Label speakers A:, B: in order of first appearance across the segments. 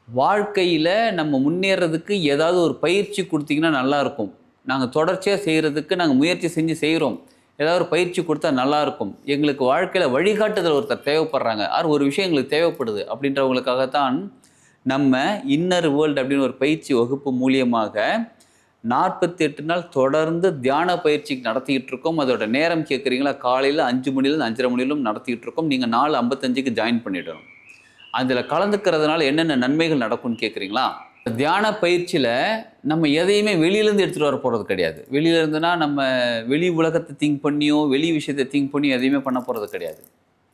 A: வாழ்க்கையில் நம்ம முன்னேறதுக்கு ஏதாவது ஒரு பயிற்சி கொடுத்தீங்கன்னா நல்லாயிருக்கும். நாங்கள் தொடர்ச்சியாக செய்கிறதுக்கு நாங்கள் முயற்சி செஞ்சு செய்கிறோம். ஏதாவது ஒரு பயிற்சி கொடுத்தா நல்லாயிருக்கும். எங்களுக்கு வாழ்க்கையில் வழிகாட்டுதல் ஒருத்தர் தேவைப்படுறாங்க. ஒரு விஷயம் எங்களுக்கு தேவைப்படுது அப்படின்றவங்களுக்காகத்தான் நம்ம இன்னர் வேர்ல்டு அப்படின்னு ஒரு பயிற்சி வகுப்பு மூலியமாக 48 நாள் தொடர்ந்து தியான பயிற்சிக்கு நடத்திக்கிட்டு இருக்கோம். அதோட நேரம் கேட்குறீங்களா? காலையில் 5 மணிலேருந்து 5:30 மணிலும் நடத்திக்கிட்டு இருக்கோம். நீங்கள் 4:55க்கு ஜாயின் பண்ணிடணும். அதில் கலந்துக்கிறதுனால என்னென்ன நன்மைகள் நடக்கும்னு கேட்குறீங்களா? தியான பயிற்சியில் நம்ம எதையுமே வெளியிலேருந்து எடுத்துகிட்டு வர போகிறது கிடையாது. வெளியிலேருந்துனா நம்ம வெளி உலகத்தை திங்க் பண்ணியோ வெளி விஷயத்தை திங்க் பண்ணியோ எதையுமே பண்ண போகிறது கிடையாது.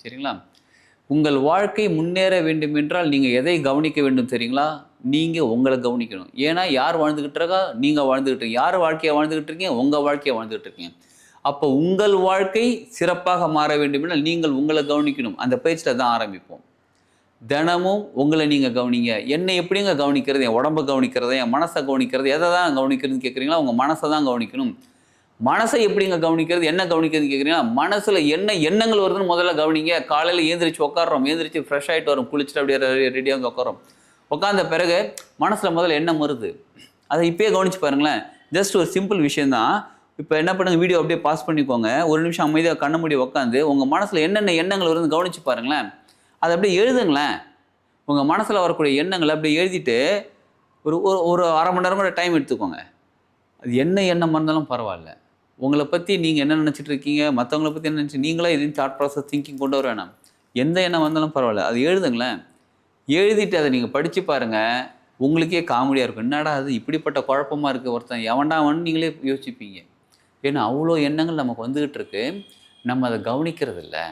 A: சரிங்களா? உங்கள் வாழ்க்கை முன்னேற வேண்டும் என்றால் நீங்கள் எதை கவனிக்க வேண்டும் தெரியுங்களா? நீங்கள் உங்களை கவனிக்கணும். ஏன்னா யார் வாழ்ந்துக்கிட்டு இருக்கா? நீங்கள் வாழ்ந்துக்கிட்டு இருக்கீங்க. யார் வாழ்க்கையை வாழ்ந்துக்கிட்டு இருக்கீங்க? உங்கள் வாழ்க்கையை வாழ்ந்துக்கிட்டு இருக்கீங்க. அப்போ உங்கள் வாழ்க்கை சிறப்பாக மாற வேண்டும் என்றால் நீங்கள் உங்களை கவனிக்கணும். அந்த பயிற்சியில் தான் ஆரம்பிப்போம். தினமும் உங்களை நீங்கள் கவனிங்க. என்னை எப்படிங்க கவனிக்கிறது? என் உடம்பை கவனிக்கிறது, என் மனசை கவனிக்கிறது, எதை தான் கவனிக்கிறதுன்னு கேட்குறீங்களா? உங்கள் மனசை தான் கவனிக்கணும். மனசை எப்படிங்க கவனிக்கிறது? என்ன கவனிக்கிறதுன்னு கேட்குறீங்களா? மனசில் என்ன எண்ணங்கள் வருதுன்னு முதல்ல கவனிங்க. காலையில் ஏந்திரிச்சு உட்காடுறோம், ஏந்திரிச்சு ஃப்ரெஷ் ஆகிட்டு வரோம், குளிச்சுட்டு அப்படியே ரெடியாக வந்து உட்காரோம். உட்காந்த பிறகு மனசில் முதல்ல எண்ணம் வருது, அதை இப்போயே கவனிச்சு பாருங்களேன். ஜஸ்ட் ஒரு சிம்பிள் விஷயந்தான். இப்போ என்ன பண்ணுங்க, வீடியோ அப்படியே பாஸ் பண்ணிக்கோங்க. ஒரு நிமிஷம் அமைதியாக கண்ண மூடி உட்காந்து உங்கள் மனசில் என்னென்ன எண்ணங்கள் வருதுன்னு கவனிச்சு பாருங்களேன். அதை அப்படியே எழுதுங்களேன். உங்கள் மனசில் வரக்கூடிய எண்ணங்களை அப்படியே எழுதிட்டு ஒரு ஒரு அரை மணி நேரம் கூட டைம் எடுத்துக்கோங்க. அது என்ன எண்ணமாக இருந்தாலும் பரவாயில்ல. உங்களை பற்றி நீங்கள் என்ன நினச்சிட்டு இருக்கீங்க, மற்றவங்களை பற்றி என்ன நினச்சி நீங்களே எதுவும் தாட் ப்ராசஸ் திங்கிங் கொண்டு வர வேணாம். எந்த எண்ணம் வந்தாலும் பரவாயில்ல, அது எழுதுங்களேன். எழுதிட்டு அதை நீங்கள் படித்து பாருங்கள். உங்களுக்கே காமெடியாக இருக்கும். என்னடா அது இப்படிப்பட்ட குழப்பமாக இருக்குது, ஒருத்தன் எவன்டாவன்னு நீங்களே யோசிப்பீங்க. ஏன்னா அவ்வளோ எண்ணங்கள் நமக்கு வந்துக்கிட்டு இருக்கு. நம்ம அதை கவனிக்கிறது இல்லை.